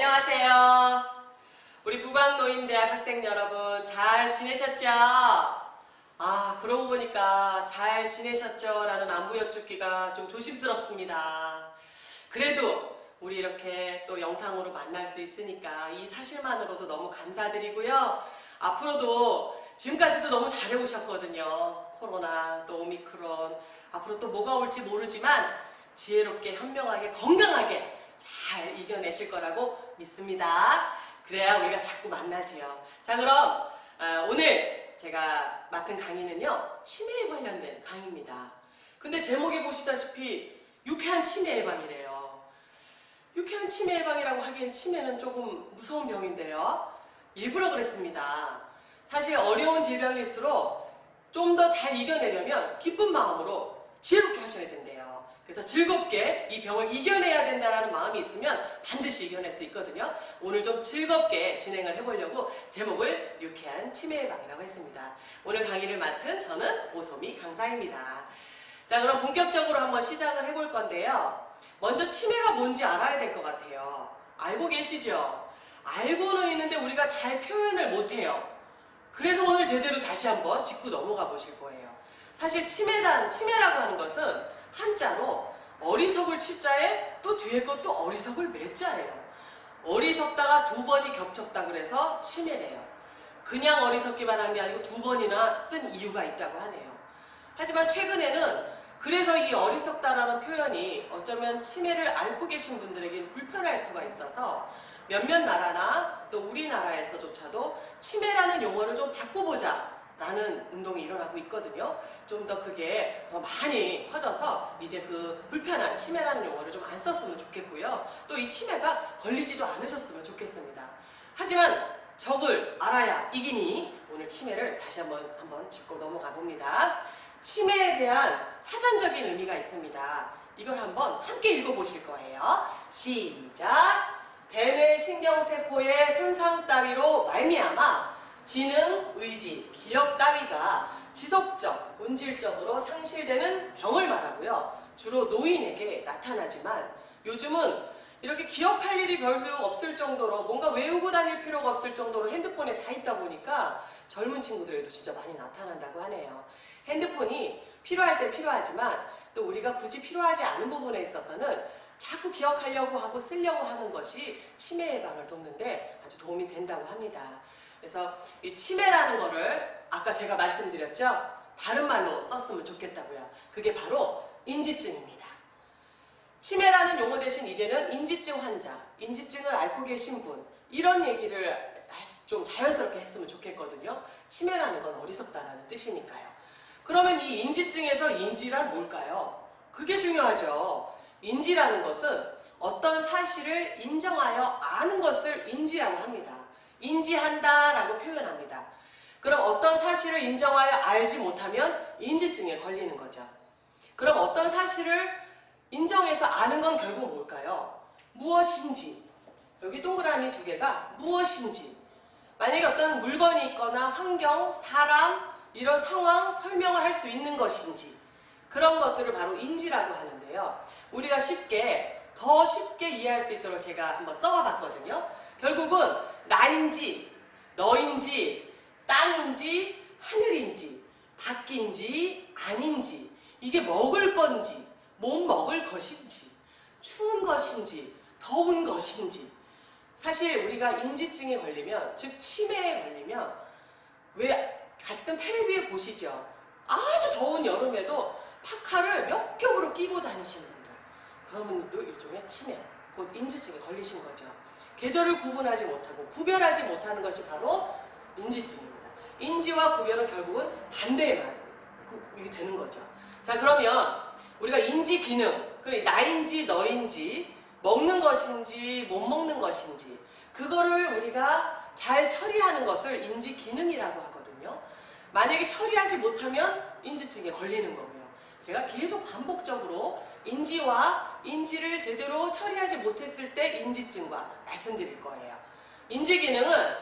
안녕하세요. 우리 부광노인대학 학생 여러분 잘 지내셨죠? 그러고 보니까 잘 지내셨죠? 라는 안부 여쭙기가 좀 조심스럽습니다. 그래도 우리 이렇게 또 영상으로 만날 수 있으니까 이 사실만으로도 너무 감사드리고요. 앞으로도 지금까지도 너무 잘해오셨거든요. 코로나 또 오미크론 앞으로 또 뭐가 올지 모르지만 지혜롭게 현명하게 건강하게 잘 이겨내실 거라고 믿습니다. 그래야 우리가 자꾸 만나지요. 자, 그럼 오늘 제가 맡은 강의는요, 치매에 관련된 강의입니다. 근데 제목에 보시다시피 유쾌한 치매 예방이래요. 유쾌한 치매 예방이라고 하기엔 치매는 조금 무서운 병인데요. 일부러 그랬습니다. 사실 어려운 질병일수록 좀 더 잘 이겨내려면 기쁜 마음으로 지혜롭게 하셔야 된대요. 그래서 즐겁게 이 병을 이겨내야 된다는 마음이 있으면 반드시 이겨낼 수 있거든요. 오늘 좀 즐겁게 진행을 해보려고 제목을 유쾌한 치매 예방이라고 했습니다. 오늘 강의를 맡은 저는 오소미 강사입니다. 자, 그럼 본격적으로 한번 시작을 해볼 건데요. 먼저 치매가 뭔지 알아야 될 것 같아요. 알고 계시죠? 알고는 있는데 우리가 잘 표현을 못해요. 그래서 오늘 제대로 다시 한번 짚고 넘어가 보실 거예요. 사실 치매라고 하는 것은 한자로 어리석을 치자에 또 뒤에 것도 어리석을 매자예요. 어리석다가 두 번이 겹쳤다 그래서 치매래요. 그냥 어리석기만 한 게 아니고 두 번이나 쓴 이유가 있다고 하네요. 하지만 최근에는 그래서 이 어리석다라는 표현이 어쩌면 치매를 앓고 계신 분들에게는 불편할 수가 있어서 몇몇 나라나 또 우리나라에서조차도 치매라는 용어를 좀 바꿔보자 라는 운동이 일어나고 있거든요. 좀 더 그게 더 많이 퍼져서 이제 그 불편한 치매라는 용어를 좀 안 썼으면 좋겠고요. 또 이 치매가 걸리지도 않으셨으면 좋겠습니다. 하지만 적을 알아야 이기니 오늘 치매를 다시 한번 짚고 넘어가 봅니다. 치매에 대한 사전적인 의미가 있습니다. 이걸 한번 함께 읽어보실 거예요. 시작! 대뇌신경세포의 손상 따위로 말미암아 지능, 의지, 기억 따위가 지속적, 본질적으로 상실되는 병을 말하고요. 주로 노인에게 나타나지만 요즘은 이렇게 기억할 일이 별로 없을 정도로 뭔가 외우고 다닐 필요가 없을 정도로 핸드폰에 다 있다 보니까 젊은 친구들에도 진짜 많이 나타난다고 하네요. 핸드폰이 필요할 땐 필요하지만 또 우리가 굳이 필요하지 않은 부분에 있어서는 자꾸 기억하려고 하고 쓰려고 하는 것이 치매 예방을 돕는데 아주 도움이 된다고 합니다. 그래서 이 치매라는 거를 아까 제가 말씀드렸죠? 다른 말로 썼으면 좋겠다고요. 그게 바로 인지증입니다. 치매라는 용어 대신 이제는 인지증 환자, 인지증을 앓고 계신 분 이런 얘기를 좀 자연스럽게 했으면 좋겠거든요. 치매라는 건 어리석다라는 뜻이니까요. 그러면 이 인지증에서 인지란 뭘까요? 그게 중요하죠. 인지라는 것은 어떤 사실을 인정하여 아는 것을 인지라고 합니다. 인지한다 라고 표현합니다. 그럼 어떤 사실을 인정하여 알지 못하면 인지증에 걸리는 거죠. 그럼 어떤 사실을 인정해서 아는 건 결국 뭘까요? 무엇인지. 여기 동그라미 두 개가 무엇인지. 만약에 어떤 물건이 있거나 환경, 사람, 이런 상황, 설명을 할 수 있는 것인지 그런 것들을 바로 인지라고 하는데요. 우리가 더 쉽게 이해할 수 있도록 제가 한번 써봤거든요. 결국은 나인지, 너인지, 땅인지, 하늘인지, 밖인지, 아닌지, 이게 먹을 건지, 못 먹을 것인지, 추운 것인지, 더운 것인지. 사실 우리가 인지증에 걸리면, 즉 치매에 걸리면 왜 가끔 텔레비에 보시죠? 아주 더운 여름에도 파카를 몇 겹으로 끼고 다니시는 분들. 그런 분들도 일종의 치매, 곧 인지증에 걸리신 거죠. 계절을 구분하지 못하고 구별하지 못하는 것이 바로 인지증입니다. 인지와 구별은 결국은 반대의 말이 되는 거죠. 자, 그러면 우리가 인지 기능, 그래 나인지 너인지 먹는 것인지 못 먹는 것인지 그거를 우리가 잘 처리하는 것을 인지 기능이라고 하거든요. 만약에 처리하지 못하면 인지증에 걸리는 거고요. 제가 계속 반복적으로 인지와 인지를 제대로 처리하지 못했을 때 인지증과 말씀드릴 거예요. 인지 기능은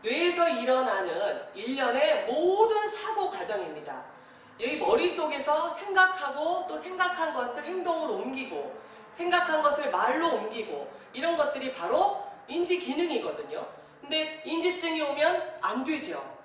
뇌에서 일어나는 일련의 모든 사고 과정입니다. 여기 머릿속에서 생각하고 또 생각한 것을 행동으로 옮기고 생각한 것을 말로 옮기고 이런 것들이 바로 인지 기능이거든요. 근데 인지증이 오면 안 되죠.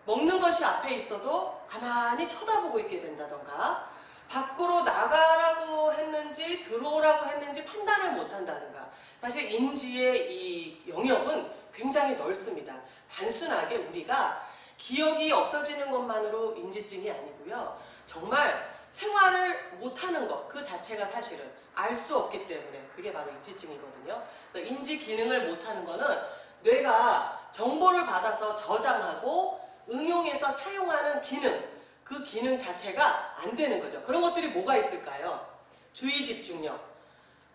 먹는 것이 앞에 있어도 가만히 쳐다보고 있게 된다던가, 밖으로 나가라고 했는지 들어오라고 했는지 판단을 못 한다든가. 사실 인지의 이 영역은 굉장히 넓습니다. 단순하게 우리가 기억이 없어지는 것만으로 인지증이 아니고요. 정말 생활을 못하는 것 그 자체가 사실은 알 수 없기 때문에 그게 바로 인지증이거든요. 그래서 인지 기능을 못하는 거는 뇌가 정보를 받아서 저장하고 응용해서 사용하는 기능, 그 기능 자체가 안 되는 거죠. 그런 것들이 뭐가 있을까요? 주의 집중력.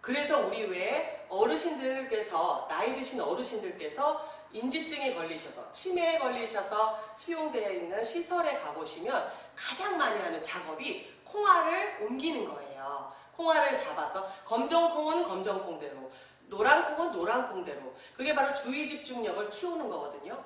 그래서 우리 왜 어르신들께서, 나이 드신 어르신들께서 인지증에 걸리셔서, 치매에 걸리셔서 수용되어 있는 시설에 가보시면 가장 많이 하는 작업이 콩알을 옮기는 거예요. 콩알을 잡아서 검정콩은 검정콩대로, 노란콩은 노란콩대로. 그게 바로 주의 집중력을 키우는 거거든요.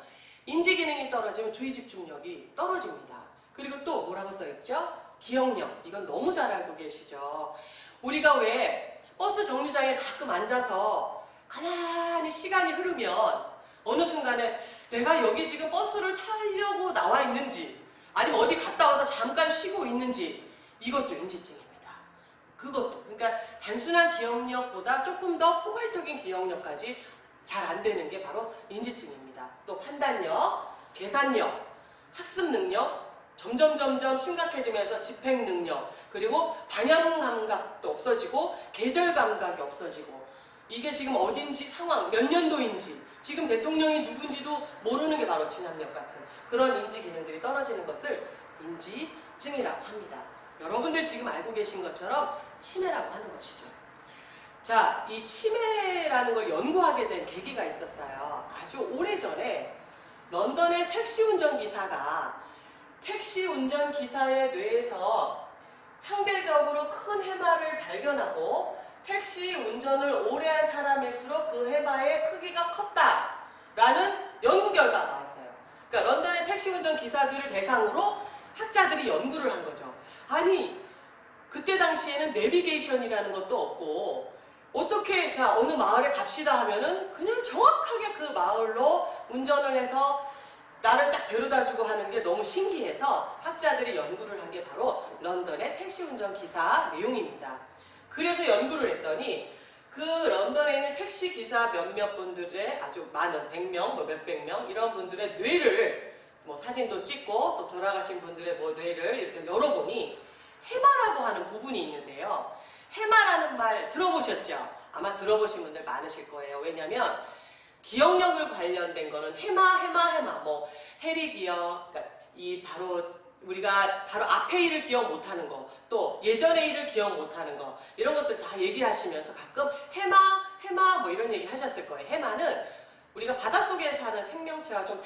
인지 기능이 떨어지면 주의 집중력이 떨어집니다. 그리고 또 뭐라고 써있죠? 기억력. 이건 너무 잘 알고 계시죠? 우리가 왜 버스 정류장에 가끔 앉아서 가만히 시간이 흐르면 어느 순간에 내가 여기 지금 버스를 타려고 나와 있는지 아니면 어디 갔다 와서 잠깐 쉬고 있는지, 이것도 인지증입니다. 그것도. 그러니까 단순한 기억력보다 조금 더 포괄적인 기억력까지 잘 안 되는 게 바로 인지증입니다. 또 판단력, 계산력, 학습 능력 점점 심각해지면서 집행 능력, 그리고 방향 감각도 없어지고 계절 감각이 없어지고, 이게 지금 어딘지 상황, 몇 년도인지, 지금 대통령이 누군지도 모르는 게 바로 진압력 같은 그런 인지 기능들이 떨어지는 것을 인지증이라고 합니다. 여러분들 지금 알고 계신 것처럼 치매라고 하는 것이죠. 자, 이 치매라는 걸 연구하게 된 계기가 있었어요. 아주 오래전에 런던의 택시 운전기사가 택시 운전기사의 뇌에서 상대적으로 큰 해마를 발견하고 택시 운전을 오래 한 사람일수록 그 해마의 크기가 컸다라는 연구 결과가 나왔어요. 그러니까 런던의 택시 운전 기사들을 대상으로 학자들이 연구를 한 거죠. 아니, 그때 당시에는 내비게이션이라는 것도 없고 어떻게 자 어느 마을에 갑시다 하면은 그냥 정확하게 그 마을로 운전을 해서 나를 딱 데려다주고 하는 게 너무 신기해서 학자들이 연구를 한 게 바로 런던의 택시 운전 기사 내용입니다. 그래서 연구를 했더니 그 런던에 있는 택시 기사 몇몇 분들의 아주 많은 100명, 뭐 몇백 명 이런 분들의 뇌를 뭐 사진도 찍고 또 돌아가신 분들의 뭐 뇌를 이렇게 열어보니 해마라고 하는 부분이 있는데요. 해마라는 말 들어보셨죠? 아마 들어보신 분들 많으실 거예요. 왜냐면 기억력을 관련된 거는 해마, 뭐 해리 기억, 그러니까 이 바로 우리가 바로 앞의 일을 기억 못하는 거, 또 예전의 일을 기억 못하는 거, 이런 것들 다 얘기하시면서 가끔 해마 뭐 이런 얘기 하셨을 거예요. 해마는 우리가 바닷속에 사는 생명체와 좀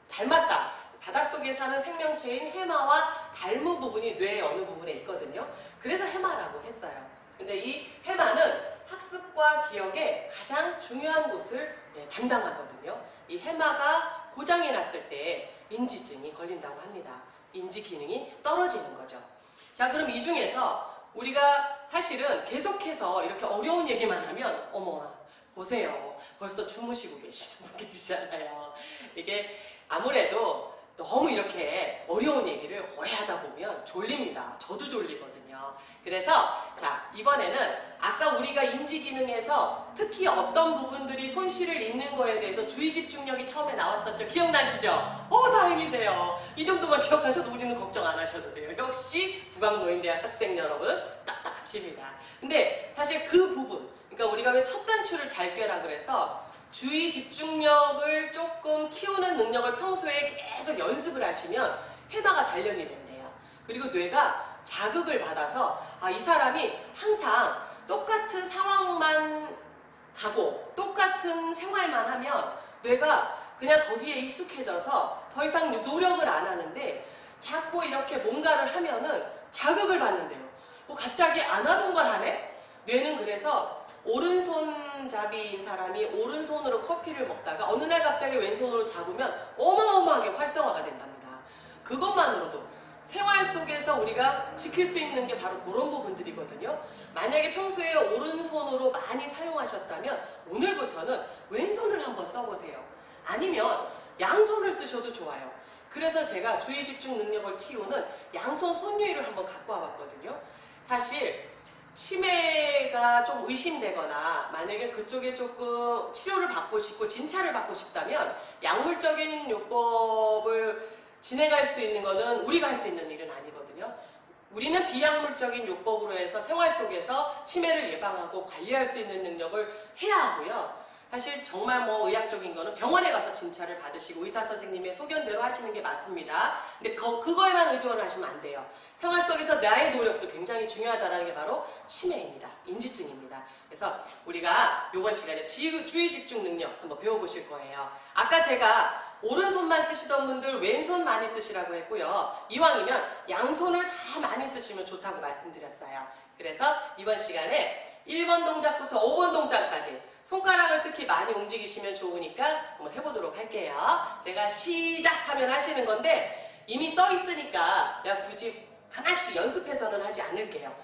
닮았다. 바닷속에 사는 생명체인 해마와 닮은 부분이 뇌의 어느 부분에 있거든요. 그래서 해마라고 했어요. 근데 이 해마는 학습과 기억의 가장 중요한 곳을 담당하거든요. 이 해마가 고장이 났을 때 인지증이 걸린다고 합니다. 인지 기능이 떨어지는 거죠. 자, 그럼 이 중에서 우리가 사실은 계속해서 이렇게 어려운 얘기만 하면 어머 보세요. 벌써 주무시고 계시는 분 계시잖아요. 이게 아무래도 너무 이렇게 어려운 얘기를 오래 하다 보면 졸립니다. 저도 졸리거든요. 그래서 자, 이번에는 아까 우리가 인지 기능에서 특히 어떤 부분들이 손실을 잇는 거에 대해서 주의 집중력이 처음에 나왔었죠. 기억나시죠? 다행이세요. 이 정도만 기억하셔도 우리는 걱정 안 하셔도 돼요. 역시 북악노인대학 학생 여러분 딱딱하십니다. 근데 사실 그 부분, 그러니까 우리가 왜 첫 단추를 잘 꿰라 그래서 주의 집중력을 조금 키우는 능력을 평소에 계속 연습을 하시면 해마가 단련이 된대요. 그리고 뇌가 자극을 받아서 이 사람이 항상 똑같은 상황만 가고 똑같은 생활만 하면 뇌가 그냥 거기에 익숙해져서 더 이상 노력을 안 하는데 자꾸 이렇게 뭔가를 하면은 자극을 받는데요. 갑자기 안 하던 걸 하네? 뇌는 그래서 오른손잡이인 사람이 오른손으로 커피를 먹다가 어느 날 갑자기 왼손으로 잡으면 어마어마하게 활성화가 된답니다. 그것만으로도 생활 속에서 우리가 지킬 수 있는 게 바로 그런 부분들이거든요. 만약에 평소에 오른손으로 많이 사용하셨다면 오늘 이제부터는 왼손을 한번 써보세요. 아니면 양손을 쓰셔도 좋아요. 그래서 제가 주의 집중 능력을 키우는 양손 손유의를 한번 갖고 와봤거든요. 사실 치매가 좀 의심되거나 만약에 그쪽에 조금 치료를 받고 싶고 진찰을 받고 싶다면 약물적인 요법을 진행할 수 있는 거는 우리가 할 수 있는 일은 아니거든요. 우리는 비약물적인 요법으로 해서 생활 속에서 치매를 예방하고 관리할 수 있는 능력을 해야 하고요. 사실 정말 뭐 의학적인 거는 병원에 가서 진찰을 받으시고 의사 선생님의 소견대로 하시는 게 맞습니다. 근데 그거에만 의존을 하시면 안 돼요. 생활 속에서 나의 노력도 굉장히 중요하다는 게 바로 치매입니다. 인지증입니다. 그래서 우리가 이번 시간에 주의 집중 능력 한번 배워보실 거예요. 아까 제가 오른손만 쓰시던 분들 왼손 많이 쓰시라고 했고요. 이왕이면 양손을 다 많이 쓰시면 좋다고 말씀드렸어요. 그래서 이번 시간에 1번 동작부터 5번 동작까지 손가락을 특히 많이 움직이시면 좋으니까 한번 해보도록 할게요. 제가 시작하면 하시는 건데 이미 써 있으니까 제가 굳이 하나씩 연습해서는 하지 않을게요.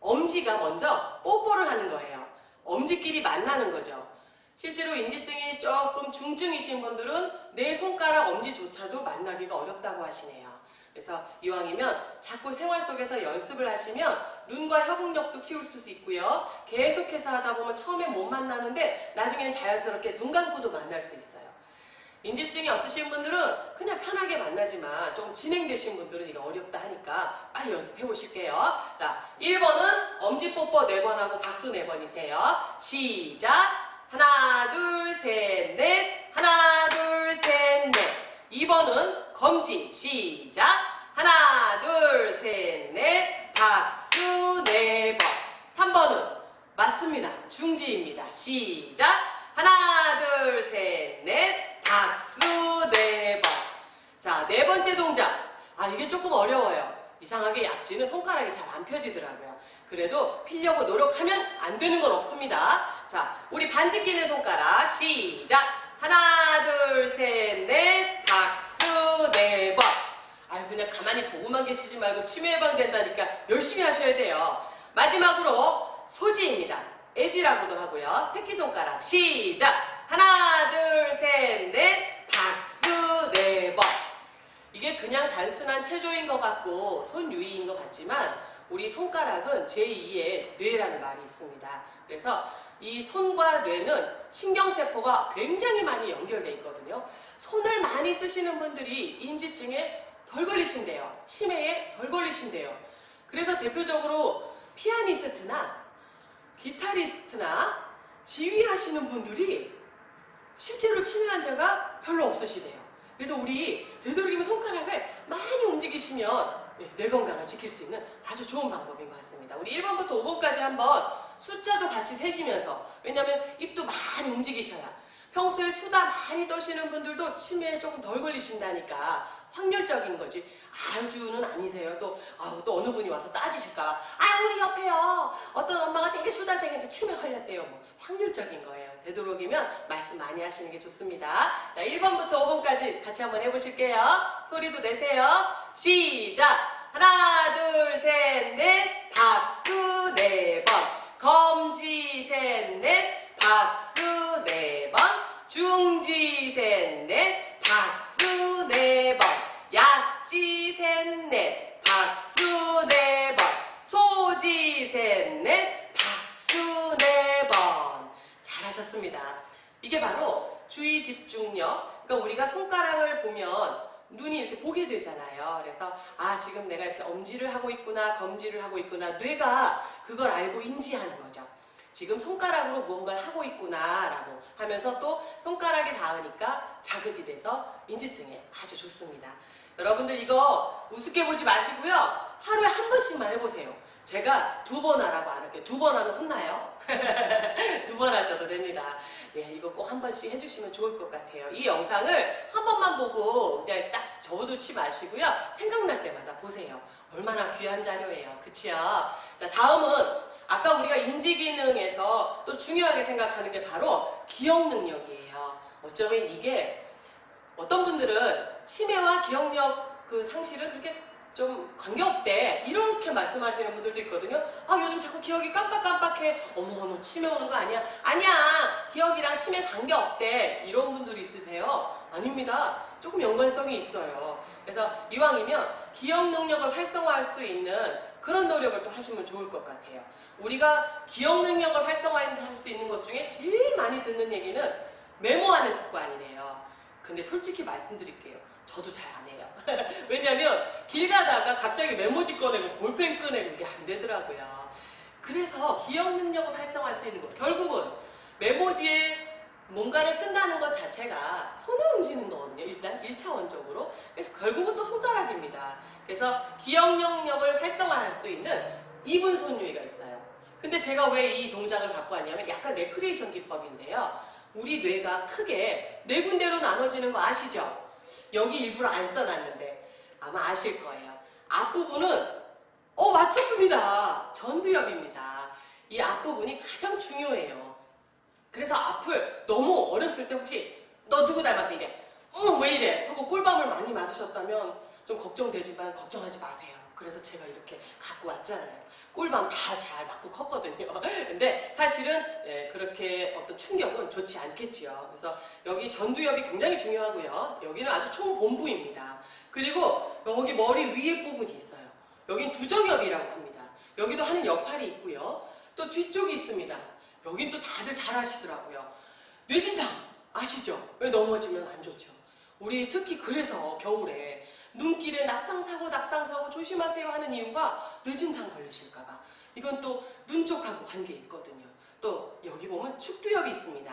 엄지가 먼저 뽀뽀를 하는 거예요. 엄지끼리 만나는 거죠. 실제로 인지증이 조금 중증이신 분들은 내 손가락 엄지조차도 만나기가 어렵다고 하시네요. 그래서 이왕이면 자꾸 생활 속에서 연습을 하시면 눈과 협응력도 키울 수 있고요. 계속해서 하다 보면 처음에 못 만나는데 나중엔 자연스럽게 눈 감고도 만날 수 있어요. 인지증이 없으신 분들은 그냥 편하게 만나지만 좀 진행되신 분들은 이게 어렵다 하니까 빨리 연습해 보실게요. 자, 1번은 엄지 뽀뽀 4번 하고 박수 4번이세요. 시작! 하나, 둘, 셋, 넷. 하나, 둘, 셋, 넷. 2번은 검지. 시작. 하나, 둘, 셋, 넷. 박수 4번. 3번은 맞습니다. 중지입니다. 시작. 하나, 둘, 셋, 넷. 박수 4번. 자, 4번째 동작. 이게 조금 어려워요. 이상하게 약지는 손가락이 잘 안 펴지더라고요. 그래도 피려고 노력하면 안 되는 건 없습니다. 자, 우리 반지 끼는 손가락 시작! 하나, 둘, 셋, 넷, 박수 4번. 그냥 가만히 보고만 계시지 말고 치매 예방된다니까 열심히 하셔야 돼요. 마지막으로 소지입니다. 애지라고도 하고요. 새끼손가락 시작! 하나, 둘, 셋, 넷, 박수 4번. 이게 그냥 단순한 체조인 것 같고 손유의인 것 같지만 우리 손가락은 제2의 뇌라는 말이 있습니다. 그래서 이 손과 뇌는 신경세포가 굉장히 많이 연결되어 있거든요. 손을 많이 쓰시는 분들이 인지증에 덜 걸리신대요. 치매에 덜 걸리신대요. 그래서 대표적으로 피아니스트나 기타리스트나 지휘하시는 분들이 실제로 치매 환자가 별로 없으시대요. 그래서 우리 되도록이면 손가락을 많이 움직이시면 뇌 건강을 지킬 수 있는 아주 좋은 방법인 것 같습니다. 우리 1번부터 5번까지 한번 숫자도 같이 세시면서, 왜냐하면 입도 많이 움직이셔야 평소에 수다 많이 떠시는 분들도 치매에 조금 덜 걸리신다니까 확률적인 거지 아주는 아니세요. 또 어느 분이 와서 따지실까 우리 옆에요 어떤 엄마가 되게 수다쟁이인데 치매 걸렸대요. 뭐 확률적인 거예요. 되도록이면 말씀 많이 하시는 게 좋습니다. 자, 1번부터 5번까지 같이 한번 해보실게요. 소리도 내세요. 시작! 하나, 둘, 셋, 넷, 박수 4번. 검지 셋, 넷, 박수 4번. 중지 셋, 넷, 박수 4번. 약지 셋, 넷, 박수 4번. 소지 셋, 넷, 박수 4번. 잘하셨습니다. 이게 바로 주의 집중력. 그러니까 우리가 손가락을 보면 눈이 이렇게 보게 되잖아요. 그래서 지금 내가 이렇게 엄지를 하고 있구나, 검지를 하고 있구나. 뇌가 그걸 알고 인지하는 거죠. 지금 손가락으로 무언가를 하고 있구나 라고 하면서 또 손가락에 닿으니까 자극이 돼서 인지증에 아주 좋습니다. 여러분들 이거 우습게 보지 마시고요. 하루에 한 번씩만 해보세요. 제가 2번 하라고 안 할게요. 2번 하면 혼나요? 2번 하셔도 됩니다. 네, 이거 꼭 한 번씩 해주시면 좋을 것 같아요. 이 영상을 한 번만 보고 그냥 딱 접어두지 마시고요. 생각날 때마다 보세요. 얼마나 귀한 자료예요. 그치요? 자, 다음은 아까 우리가 인지기능에서 또 중요하게 생각하는 게 바로 기억 능력이에요. 어쩌면 이게 어떤 분들은 치매와 기억력 그 상실은 그렇게 좀 관계없대 이렇게 말씀하시는 분들도 있거든요. 요즘 자꾸 기억이 깜빡깜빡해. 어머 치매 오는 거 아니야? 아니야. 기억이랑 치매 관계없대 이런 분들이 있으세요? 아닙니다. 조금 연관성이 있어요. 그래서 이왕이면 기억 능력을 활성화할 수 있는 그런 노력을 또 하시면 좋을 것 같아요. 우리가 기억 능력을 활성화할 수 있는 것 중에 제일 많이 듣는 얘기는 메모하는 습관이래요. 근데 솔직히 말씀드릴게요. 저도 잘 안 해요. 왜냐면 길 가다가 갑자기 메모지 꺼내고 볼펜 꺼내고 이게 안 되더라고요. 그래서 기억 능력을 활성화할 수 있는 것, 결국은 메모지에 뭔가를 쓴다는 것 자체가 손을 움직이는 거거든요. 일단 1차원적으로. 그래서 결국은 또 손가락입니다. 그래서 기억 능력을 활성화할 수 있는 이분 손유의가 있어요. 근데 제가 왜 이 동작을 갖고 왔냐면 약간 레크리에이션 기법인데요. 우리 뇌가 크게 네 군데로 나눠지는 거 아시죠? 여기 일부러 안 써놨는데 아마 아실 거예요. 앞부분은 맞췄습니다. 전두엽입니다. 이 앞부분이 가장 중요해요. 그래서 앞을 너무 어렸을 때 혹시 너 누구 닮아서 이래? 왜 이래? 하고 꿀밤을 많이 맞으셨다면 좀 걱정되지만 걱정하지 마세요. 그래서 제가 이렇게 갖고 왔잖아요. 꿀밤 다 잘 맞고 컸거든요. 근데 사실은 그렇게 어떤 충격은 좋지 않겠지요. 그래서 여기 전두엽이 굉장히 중요하고요. 여기는 아주 총본부입니다. 그리고 여기 머리 위에 부분이 있어요. 여긴 두정엽이라고 합니다. 여기도 하는 역할이 있고요. 또 뒤쪽이 있습니다. 여긴 또 다들 잘 아시더라고요. 뇌진탕 아시죠? 왜 넘어지면 안 좋죠. 우리 특히 그래서 겨울에 눈길에 낙상사고 조심하세요 하는 이유가 뇌진탕 걸리실까봐. 이건 또 눈 쪽하고 관계 있거든요. 또 여기 보면 축두엽이 있습니다.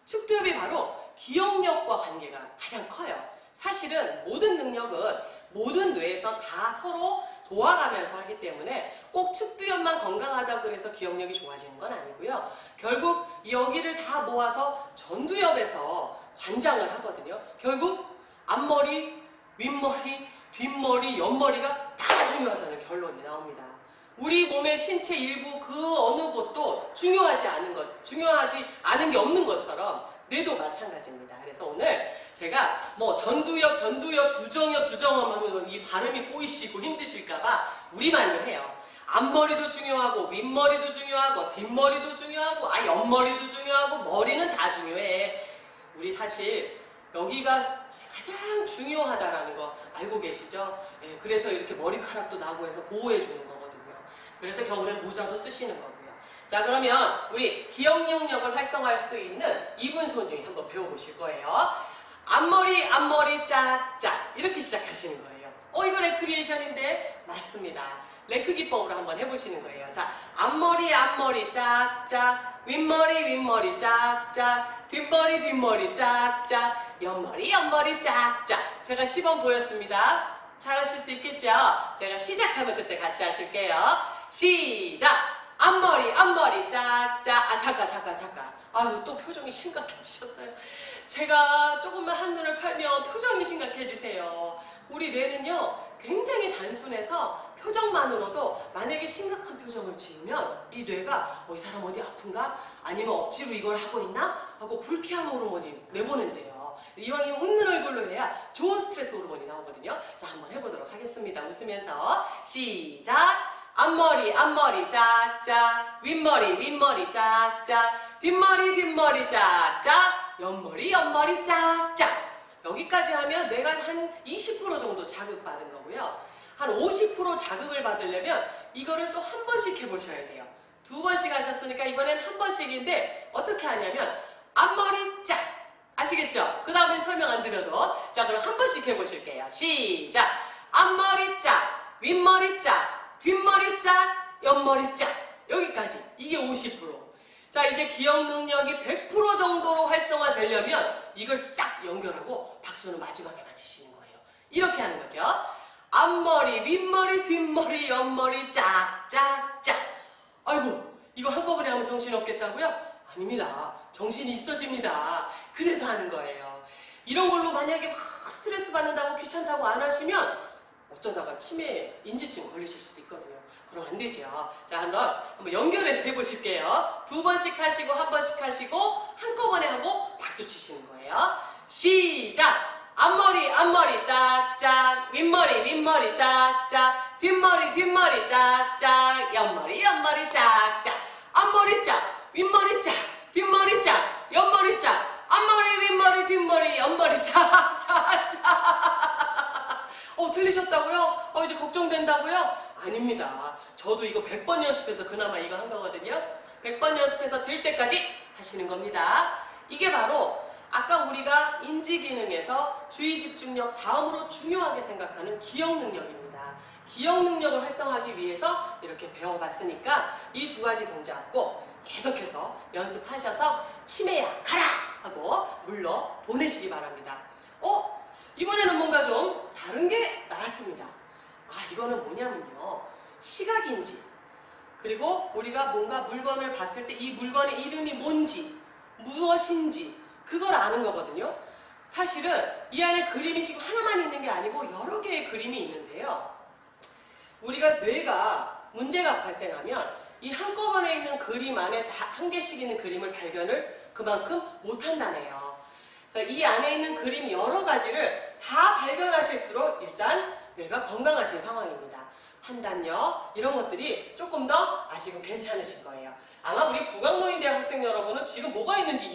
축두엽이 바로 기억력과 관계가 가장 커요. 사실은 모든 능력은 모든 뇌에서 다 서로 도와가면서 하기 때문에 꼭 축두엽만 건강하다고 해서 기억력이 좋아지는 건 아니고요. 결국 여기를 다 모아서 전두엽에서 관장을 하거든요. 결국 앞머리, 윗머리, 뒷머리, 옆머리가 다 중요하다는 결론이 나옵니다. 우리 몸의 신체 일부 그 어느 곳도 중요하지 않은 게 없는 것처럼 뇌도 마찬가지입니다. 그래서 오늘 제가 전두엽, 두정엽 하면 이 발음이 꼬이시고 힘드실까봐 우리말로 해요. 앞머리도 중요하고 윗머리도 중요하고 뒷머리도 중요하고 옆머리도 중요하고 머리는 다 중요해. 우리 사실 여기가 가장 중요하다라는 거 알고 계시죠? 그래서 이렇게 머리카락도 나고 해서 보호해 주는 거거든요. 그래서 겨울엔 모자도 쓰시는 거고요. 자, 그러면 우리 기억 능력을 활성화할 수 있는 이분 손유의 한번 배워보실 거예요. 앞머리 짝짝 이렇게 시작하시는 거예요. 이거 레크리에이션인데? 맞습니다. 레크 기법으로 한번 해보시는 거예요. 자, 앞머리 짝짝, 윗머리 짝짝, 뒷머리 짝짝, 옆머리 짝짝. 제가 시범 보였습니다. 잘하실 수 있겠죠? 제가 시작하면 그때 같이 하실게요. 시작! 앞머리 짝짝. 잠깐. 아유, 또 표정이 심각해지셨어요. 제가 조금만 한눈을 팔면 표정이 심각해지세요. 우리 뇌는요, 굉장히 단순해서 표정만으로도 만약에 심각한 표정을 지으면 이 뇌가 이 사람 어디 아픈가? 아니면 억지로 이걸 하고 있나? 하고 불쾌한 호르몬이 내보낸대요. 이왕이면 웃는 얼굴로 해야 좋은 스트레스 호르몬이 나오거든요. 자, 한번 해보도록 하겠습니다. 웃으면서 시작! 앞머리 짝짝, 윗머리 짝짝, 뒷머리 짝짝, 옆머리 짝짝. 여기까지 하면 뇌가 한 20% 정도 자극받은 거고요. 한 50% 자극을 받으려면 이거를 또 한 번씩 해보셔야 돼요. 2번씩 하셨으니까 이번엔 한 번씩인데 어떻게 하냐면 앞머리 짝 아시겠죠? 그 다음엔 설명 안 드려도. 자, 그럼 한 번씩 해보실게요. 시작! 앞머리 짝, 윗머리 짝, 뒷머리 짝, 옆머리 짝. 여기까지. 이게 50%. 자, 이제 기억 능력이 100% 정도로 활성화되려면 이걸 싹 연결하고 박수는 마지막에만 치시는 거예요. 이렇게 하는 거죠. 앞머리, 윗머리, 뒷머리, 옆머리 짝짝짝. 아이고, 이거 한꺼번에 하면 정신 없겠다고요? 아닙니다. 정신이 있어집니다. 그래서 하는 거예요. 이런 걸로 만약에 막 스트레스 받는다고 귀찮다고 안 하시면 어쩌다가 치매, 인지증 걸리실 수도 있거든요. 그럼 안 되죠. 자, 한번 연결해서 해보실게요. 2번씩 하시고 한 번씩 하시고 한꺼번에 하고 박수 치시는 거예요. 시작! 앞머리 짝짝, 윗머리 짝짝, 뒷머리 짝짝, 옆머리 짝짝. 앞머리 짝, 윗머리 짝, 뒷머리 짝, 옆머리 짝, 틀리셨다고요? 이제 걱정된다고요? 아닙니다. 저도 이거 100번 연습해서 그나마 이거 한 거거든요. 100번 연습해서 될 때까지 하시는 겁니다. 이게 바로 아까 우리가 인지 기능에서 주의 집중력 다음으로 중요하게 생각하는 기억 능력입니다. 기억 능력을 활성화하기 위해서 이렇게 배워봤으니까 이 두 가지 동작 꼭 계속해서 연습하셔서 치매에 약하라 하고 물러 보내시기 바랍니다. 이번에는 뭔가 좀 다른 게 나왔습니다. 이거는 뭐냐면요. 시각인지, 그리고 우리가 뭔가 물건을 봤을 때 이 물건의 이름이 뭔지, 무엇인지 그걸 아는 거거든요. 사실은 이 안에 그림이 지금 하나만 있는 게 아니고 여러 개의 그림이 있는데요. 우리가 뇌가 문제가 발생하면 이 한꺼번에 있는 그림 안에 다 한 개씩 있는 그림을 발견을 그만큼 못한다네요. 그래서 이 안에 있는 그림 여러 가지를 다 발견하실수록 일단 뇌가 건강하신 상황입니다. 판단력 이런 것들이 조금 더 아직은 괜찮으실 거예요. 아마 우리 부광노인대학 학생 여러분은 지금 뭐가 있는지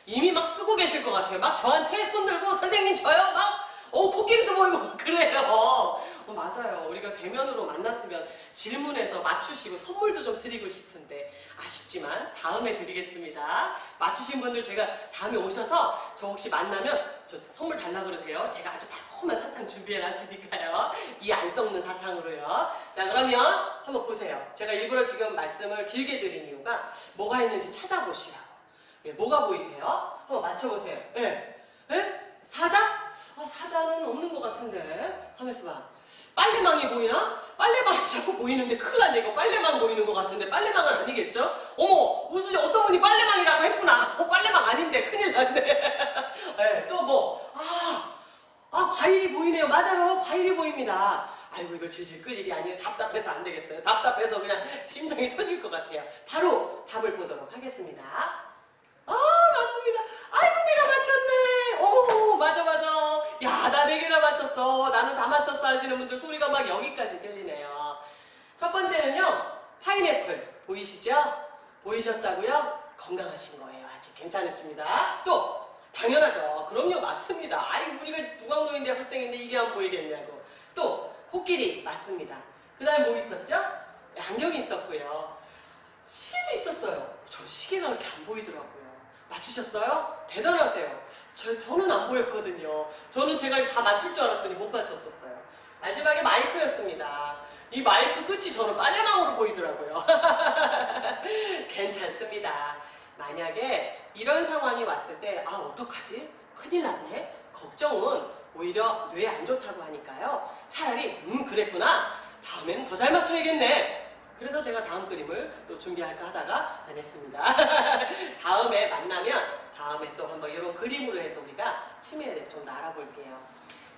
이미 막 쓰고 계실 것 같아요. 막 저한테 손 들고 선생님 저요 막 코끼리도 보이고 그래요. 맞아요. 우리가 대면으로 만났으면 질문해서 맞추시고 선물도 좀 드리고 싶은데 아쉽지만 다음에 드리겠습니다. 맞추신 분들 제가 다음에 오셔서 저 혹시 만나면 저 선물 달라 그러세요. 제가 아주 달콤한 사탕 준비해 놨으니까요. 이 안 썩는 사탕으로요. 자, 그러면 한번 보세요. 제가 일부러 지금 말씀을 길게 드린 이유가 뭐가 있는지 찾아보시라고. 뭐가 보이세요? 한번 맞춰보세요. 사자? 사자는 없는 것 같은데. 가만있어 봐. 빨래망이 보이나? 빨래망이 자꾸 보이는데 큰일 났네. 이거 빨래망 보이는 것 같은데 빨래망은 아니겠죠? 어머, 무슨 어떤 분이 빨래망이라고 했구나. 빨래망 아닌데 큰일 났네. 또 뭐? 과일이 보이네요. 맞아요. 과일이 보입니다. 아이고 이거 질질 끌 일이 아니에요. 답답해서 안 되겠어요. 답답해서 그냥 심장이 터질 것 같아요. 바로 답을 보도록 하겠습니다. 맞습니다. 아이고 내가 맞췄네. 맞아. 야, 나 4개나 맞췄어. 나는 다 맞췄어 하시는 분들 소리가 막 여기까지 들리네요. 첫 번째는요. 파인애플 보이시죠? 보이셨다고요? 건강하신 거예요. 아직 괜찮으십니다. 또 당연하죠. 그럼요. 맞습니다. 우리가 부광노인대 학생인데 이게 안 보이겠냐고. 또 코끼리 맞습니다. 그 다음에 뭐 있었죠? 안경이 있었고요. 시계도 있었어요. 저 시계가 그렇게 안 보이더라고요. 맞추셨어요? 대단하세요. 저는 안 보였거든요. 저는 제가 다 맞출 줄 알았더니 못 맞췄었어요. 마지막에 마이크였습니다. 이 마이크 끝이 저는 빨래망으로 보이더라고요. 괜찮습니다. 만약에 이런 상황이 왔을 때 어떡하지? 큰일 났네? 걱정은 오히려 뇌에 안 좋다고 하니까요. 차라리 그랬구나. 다음에는 더 잘 맞춰야겠네. 그래서 제가 다음 그림을 또 준비할까 하다가 안 했습니다. 다음에 만나면 다음에 또 한번 이런 그림으로 해서 우리가 치매에 대해서 좀 더 알아볼게요.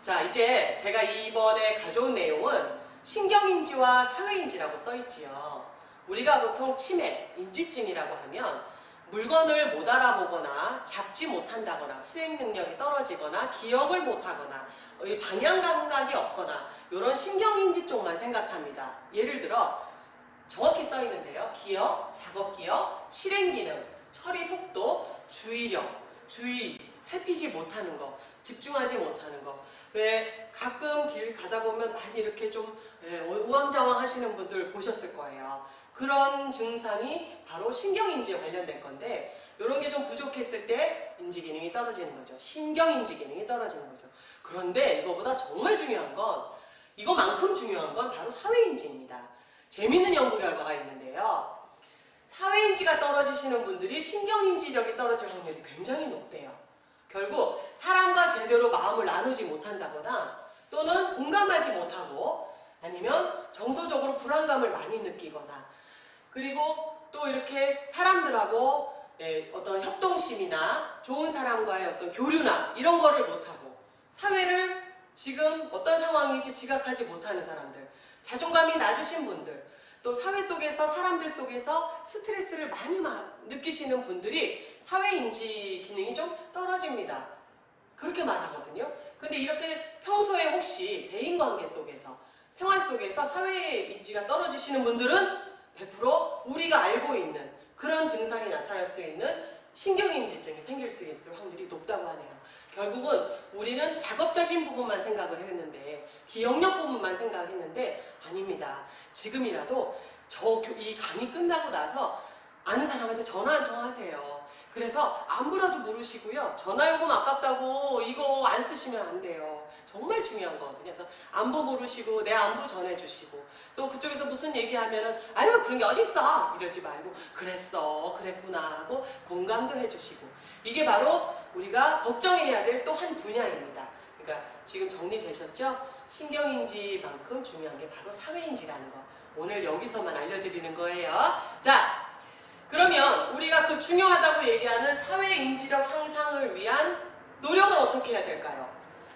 자, 이제 제가 이번에 가져온 내용은 신경인지와 사회인지라고 써있지요. 우리가 보통 치매, 인지증이라고 하면 물건을 못 알아보거나 잡지 못한다거나 수행 능력이 떨어지거나 기억을 못하거나 방향 감각이 없거나 이런 신경인지 쪽만 생각합니다. 예를 들어 정확히 써 있는데요. 기억, 작업 기억, 실행 기능, 처리 속도, 주의력, 주의, 살피지 못하는 거, 집중하지 못하는 거. 왜 가끔 길 가다 보면 많이 이렇게 좀 우왕좌왕 하시는 분들 보셨을 거예요. 그런 증상이 바로 신경인지에 관련된 건데 이런 게 좀 부족했을 때 인지 기능이 떨어지는 거죠. 신경인지 기능이 떨어지는 거죠. 그런데 이거보다 정말 중요한 건 이거만큼 중요한 건 바로 사회인지입니다. 재미있는 연구 결과가 있는데요. 사회인지가 떨어지시는 분들이 신경인지력이 떨어질 확률이 굉장히 높대요. 결국 사람과 제대로 마음을 나누지 못한다거나 또는 공감하지 못하고 아니면 정서적으로 불안감을 많이 느끼거나 그리고 또 이렇게 사람들하고 어떤 협동심이나 좋은 사람과의 어떤 교류나 이런 거를 못하고 사회를 지금 어떤 상황인지 지각하지 못하는 사람들, 자존감이 낮으신 분들, 또 사회 속에서 사람들 속에서 스트레스를 많이 느끼시는 분들이 사회인지 기능이 좀 떨어집니다. 그렇게 말하거든요. 근데 이렇게 평소에 혹시 대인관계 속에서 생활 속에서 사회인지가 떨어지시는 분들은 100% 우리가 알고 있는 그런 증상이 나타날 수 있는 신경인지증이 생길 수 있을 확률이 높다고 하네요. 결국은 우리는 작업적인 부분만 생각을 했는데, 기억력 부분만 생각했는데 아닙니다. 지금이라도 이 강의 끝나고 나서 아는 사람한테 전화 한 통 하세요. 그래서 안부라도 물으시고요. 전화요금 아깝다고 이거 안 쓰시면 안 돼요. 정말 중요한 거거든요. 그래서 안부 물으시고 내 안부 전해주시고, 또 그쪽에서 무슨 얘기하면은 아유 그런 게 어딨어 이러지 말고 그랬어 그랬구나 하고 공감도 해주시고, 이게 바로 우리가 걱정해야 될 또 한 분야입니다. 그러니까 지금 정리되셨죠? 신경인지만큼 중요한 게 바로 사회인지라는 거, 오늘 여기서만 알려드리는 거예요. 자, 그러면 우리가 그 중요하다고 얘기하는 사회인지력 향상을 위한 노력은 어떻게 해야 될까요?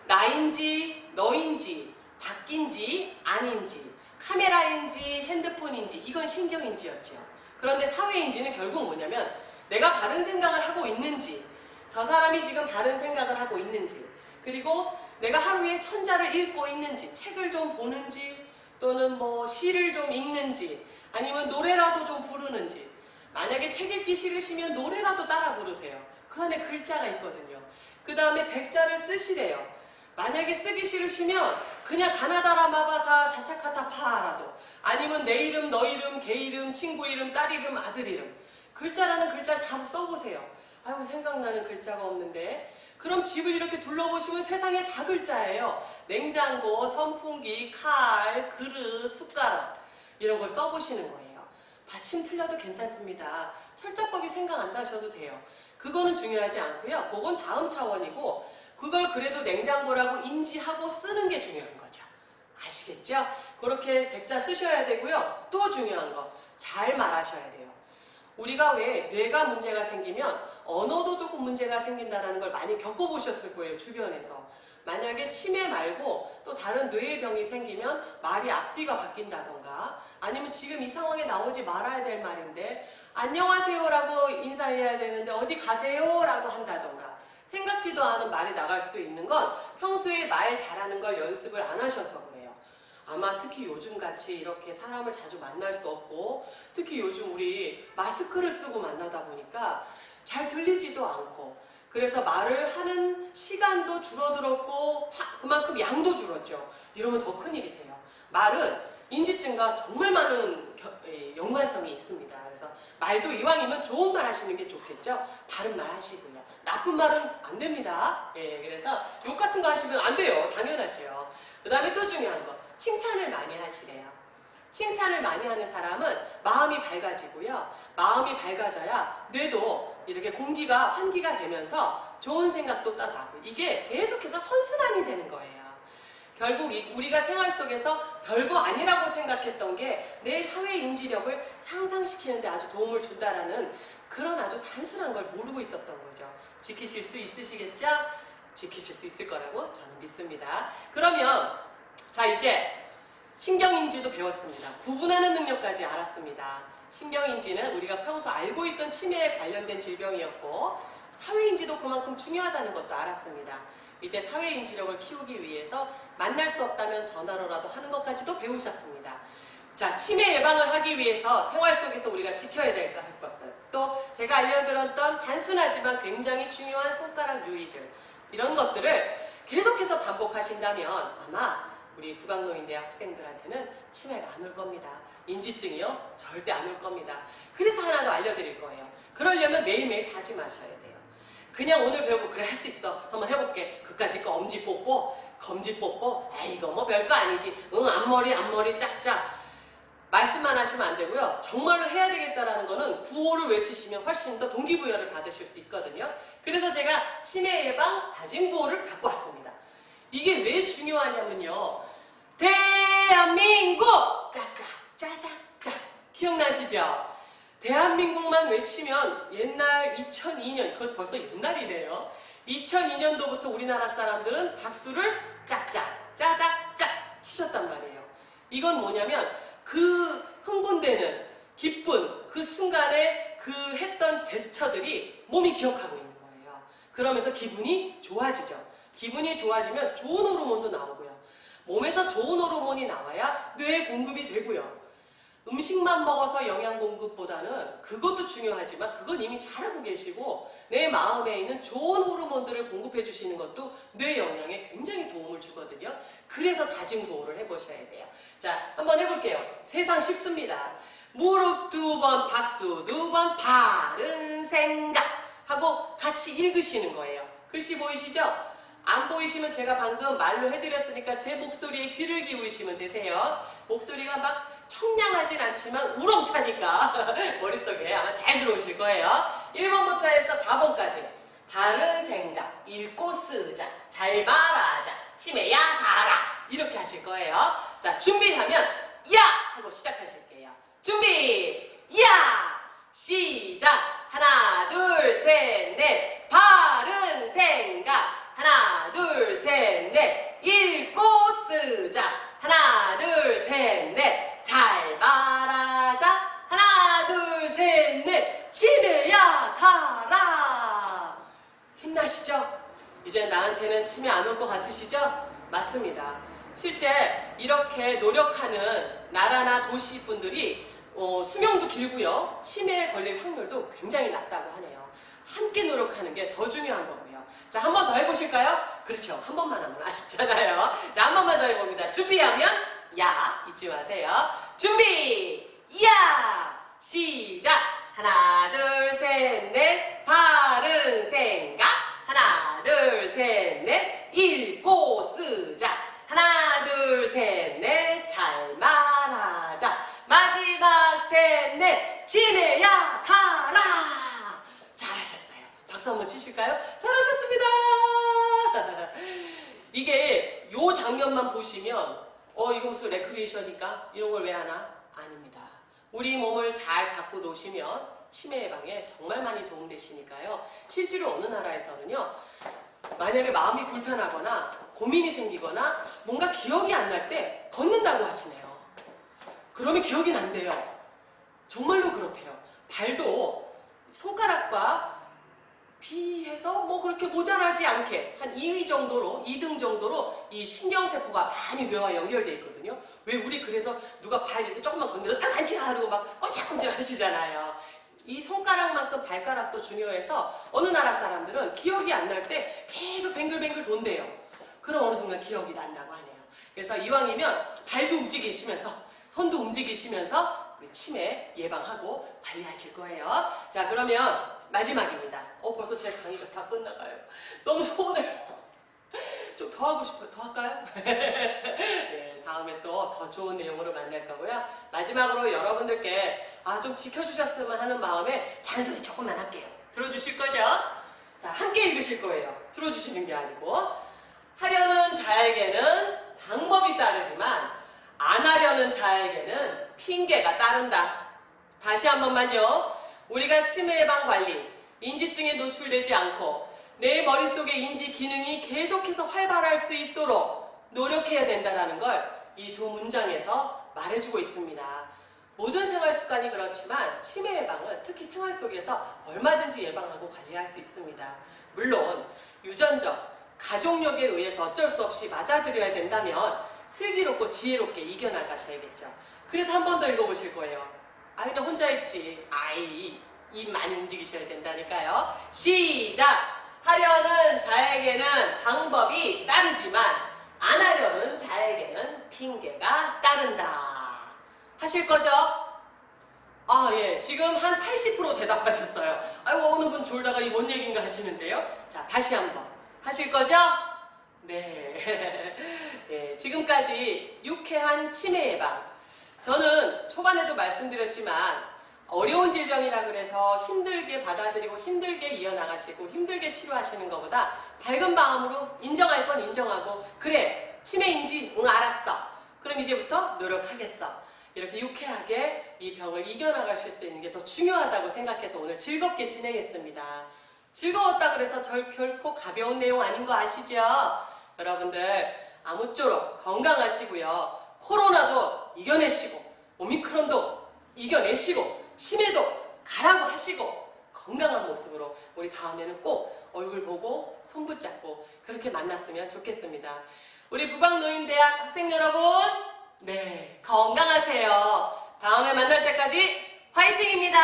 나인지, 너인지, 밖인지, 아닌지, 카메라인지, 핸드폰인지, 이건 신경인지였죠. 그런데 사회인지는 결국 뭐냐면 내가 바른 생각을 하고 있는지, 저 사람이 지금 바른 생각을 하고 있는지, 그리고 내가 하루에 천자를 읽고 있는지, 책을 좀 보는지, 또는 뭐 시를 좀 읽는지, 아니면 노래라도 좀 부르는지. 만약에 책 읽기 싫으시면 노래라도 따라 부르세요. 그 안에 글자가 있거든요. 그 다음에 백자를 쓰시래요. 만약에 쓰기 싫으시면 그냥 가나다라 마바사 자차카타 파라도, 아니면 내 이름, 너 이름, 걔 이름, 친구 이름, 딸 이름, 아들 이름, 글자라는 글자를 다 써보세요. 아이고 생각나는 글자가 없는데. 그럼 집을 이렇게 둘러보시면 세상에 다 글자예요. 냉장고, 선풍기, 칼, 그릇, 숟가락, 이런 걸 써보시는 거예요. 받침 틀려도 괜찮습니다. 철자법이 생각 안 나셔도 돼요. 그거는 중요하지 않고요. 그건 다음 차원이고, 그걸 그래도 냉장고라고 인지하고 쓰는 게 중요한 거죠. 아시겠죠? 그렇게 백자 쓰셔야 되고요. 또 중요한 거, 잘 말하셔야 돼요. 우리가 왜 뇌가 문제가 생기면 언어도 조금 문제가 생긴다는 걸 많이 겪어보셨을 거예요, 주변에서. 만약에 치매 말고 또 다른 뇌의 병이 생기면 말이 앞뒤가 바뀐다던가, 아니면 지금 이 상황에 나오지 말아야 될 말인데 안녕하세요라고 인사해야 되는데 어디 가세요라고 한다던가, 생각지도 않은 말이 나갈 수도 있는 건 평소에 말 잘하는 걸 연습을 안 하셔서 그래요. 아마 특히 요즘같이 이렇게 사람을 자주 만날 수 없고, 특히 요즘 우리 마스크를 쓰고 만나다 보니까 잘 들리지도 않고, 그래서 말을 하는 시간도 줄어들었고 그만큼 양도 줄었죠. 이러면 더 큰일이세요. 말은 인지증과 정말 많은 연관성이 있습니다. 그래서 말도 이왕이면 좋은 말 하시는 게 좋겠죠. 바른 말 하시고요. 나쁜 말은 안 됩니다. 그래서 욕 같은 거 하시면 안 돼요. 당연하죠. 그 다음에 또 중요한 거, 칭찬을 많이 하시래요. 칭찬을 많이 하는 사람은 마음이 밝아지고요. 마음이 밝아져야 뇌도 이렇게 공기가 환기가 되면서 좋은 생각도 나고, 이게 계속해서 선순환이 되는 거예요. 결국 우리가 생활 속에서 별거 아니라고 생각했던 게 내 사회 인지력을 향상시키는 데 아주 도움을 준다라는 그런 아주 단순한 걸 모르고 있었던 거죠. 지키실 수 있으시겠죠? 지키실 수 있을 거라고 저는 믿습니다. 그러면 자, 이제 신경인지도 배웠습니다. 구분하는 능력까지 알았습니다. 신경인지는 우리가 평소 알고 있던 치매에 관련된 질병이었고, 사회인지도 그만큼 중요하다는 것도 알았습니다. 이제 사회인지력을 키우기 위해서 만날 수 없다면 전화로라도 하는 것까지도 배우셨습니다. 자, 치매 예방을 하기 위해서 생활 속에서 우리가 지켜야 될 것들, 또 제가 알려드렸던 단순하지만 굉장히 중요한 손가락 유의들, 이런 것들을 계속해서 반복하신다면 아마 우리 부강노인대 학생들한테는 치매가 안 올 겁니다. 인지증이요? 절대 안 올 겁니다. 그래서 하나 더 알려드릴 거예요. 그러려면 매일매일 다짐하셔야 돼요. 그냥 오늘 배우고 그래 할 수 있어, 한번 해볼게, 그까짓 거 엄지 뽀뽀, 검지 뽀뽀, 에이 이거 뭐 별거 아니지, 응 앞머리 짝짝, 말씀만 하시면 안 되고요. 정말로 해야 되겠다라는 거는 구호를 외치시면 훨씬 더 동기부여를 받으실 수 있거든요. 그래서 제가 치매 예방 다짐 구호를 갖고 왔습니다. 이게 왜 중요하냐면요, 대한민국 짝짝 짜짝짝, 기억나시죠? 대한민국만 외치면 옛날 2002년, 그것 벌써 옛날이네요. 2002년도부터 우리나라 사람들은 박수를 짝짝 짜짝짝 치셨단 말이에요. 이건 뭐냐면 그 흥분되는 기쁜 그 순간에 그 했던 제스처들이 몸이 기억하고 있는 거예요. 그러면서 기분이 좋아지죠. 기분이 좋아지면 좋은 호르몬도 나오고요. 몸에서 좋은 호르몬이 나와야 뇌에 공급이 되고요. 음식만 먹어서 영양 공급보다는 그것도 중요하지만 그건 이미 잘하고 계시고 내 마음에 있는 좋은 호르몬들을 공급해 주시는 것도 뇌 영양에 굉장히 도움을 주거든요. 그래서 다짐 고호를 해보셔야 돼요. 자, 한번 해볼게요. 세상 쉽습니다. 무릎 2번 박수, 2번 바른 생각 하고 같이 읽으시는 거예요. 글씨 보이시죠? 안 보이시면 제가 방금 말로 해드렸으니까 제 목소리에 귀를 기울이시면 되세요. 목소리가 막 청량하진 않지만 우렁차니까 머릿속에 아마 잘 들어오실 거예요. 1번부터 해서 4번까지 바른 생각, 읽고 쓰자, 잘 말하자, 치매야 가라 이렇게 하실 거예요. 자, 준비하면 야! 하고 시작하실게요. 준비! 야! 시작! 하나, 둘, 셋, 넷 바른 생각 하나, 둘, 셋, 넷 읽고 쓰자 하나, 둘, 셋, 넷 잘 말하자 하나, 둘, 셋, 넷 치매야 가라. 힘나시죠? 이제 나한테는 치매 안 올 것 같으시죠? 맞습니다. 실제 이렇게 노력하는 나라나 도시 분들이 수명도 길고요. 치매에 걸릴 확률도 굉장히 낮다고 하네요. 함께 노력하는 게 더 중요한 거고요. 자, 한 번 더 해보실까요? 그렇죠. 한 번만 하면 아쉽잖아요. 자, 한 번만 더 해봅니다. 준비하면 야! 잊지 마세요. 준비! 야! 시작! 하나, 둘, 셋, 넷 바른 생각 하나, 둘, 셋, 넷 읽고 쓰자 하나, 둘, 셋, 넷 잘 말하자 마지막 셋, 넷 치매야 가라. 잘하셨어요. 박수 한번 치실까요? 잘하셨습니다. 이게 요 장면만 보시면 이거 무슨 레크리에이션이니까 이런 걸 왜 하나? 아닙니다. 우리 몸을 잘 갖고 노시면 치매 예방에 정말 많이 도움되시니까요. 실제로 어느 나라에서는요. 만약에 마음이 불편하거나 고민이 생기거나 뭔가 기억이 안 날 때 걷는다고 하시네요. 그러면 기억이 난대요. 정말로 그렇대요. 발도 손가락과 비해서 뭐 그렇게 모자라지 않게 한 2위 정도로 2등 정도로 이 신경세포가 많이 뇌와 연결되어 있거든요. 왜 우리 그래서 누가 발 이렇게 조금만 건드려도 간지가 하고 막 꼼짝꼼짝 하시잖아요. 이 손가락만큼 발가락도 중요해서 어느 나라 사람들은 기억이 안 날 때 계속 뱅글뱅글 돈대요. 그럼 어느 순간 기억이 난다고 하네요. 그래서 이왕이면 발도 움직이시면서 손도 움직이시면서 우리 치매 예방하고 관리하실 거예요. 자, 그러면 마지막입니다. 벌써 제 강의가 다 끝나가요. 너무 서운해요. 좀 더 하고 싶어요. 더 할까요? 네, 다음에 또 더 좋은 내용으로 만날 거고요. 마지막으로 여러분들께 좀 지켜주셨으면 하는 마음에 잔소리 조금만 할게요. 들어주실 거죠? 자, 함께 읽으실 거예요. 들어주시는 게 아니고 하려는 자에게는 방법이 따르지만 안 하려는 자에게는 핑계가 따른다. 다시 한 번만요. 우리가 치매 예방 관리, 인지증에 노출되지 않고 내 머릿속의 인지 기능이 계속해서 활발할 수 있도록 노력해야 된다는 걸 이 두 문장에서 말해주고 있습니다. 모든 생활 습관이 그렇지만 치매 예방은 특히 생활 속에서 얼마든지 예방하고 관리할 수 있습니다. 물론 유전적, 가족력에 의해서 어쩔 수 없이 맞아들여야 된다면 슬기롭고 지혜롭게 이겨나가셔야겠죠. 그래서 한 번 더 읽어보실 거예요. 그냥 혼자 읽지. 입 많이 움직이셔야 된다니까요. 시작! 하려는 자에게는 방법이 따르지만 안 하려는 자에게는 핑계가 따른다. 하실 거죠? 예. 지금 한 80% 대답하셨어요. 아이고, 어느 분 졸다가 이 뭔 얘기인가 하시는데요. 자, 다시 한번. 하실 거죠? 네. 예, 지금까지 유쾌한 치매 예방. 저는 초반에도 말씀드렸지만 어려운 질병이라 그래서 힘들게 받아들이고 힘들게 이어나가시고 힘들게 치료하시는 것보다 밝은 마음으로 인정할 건 인정하고 그래 치매인지 응 알았어 그럼 이제부터 노력하겠어 이렇게 유쾌하게 이 병을 이겨나가실 수 있는 게 더 중요하다고 생각해서 오늘 즐겁게 진행했습니다. 즐거웠다 그래서 결코 가벼운 내용 아닌 거 아시죠? 여러분들 아무쪼록 건강하시고요. 코로나도 이겨내시고 오미크론도 이겨내시고 치매도 가라고 하시고 건강한 모습으로 우리 다음에는 꼭 얼굴 보고 손 붙잡고 그렇게 만났으면 좋겠습니다. 우리 북악노인대학 학생 여러분, 네, 건강하세요. 다음에 만날 때까지 화이팅입니다.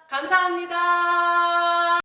감사합니다.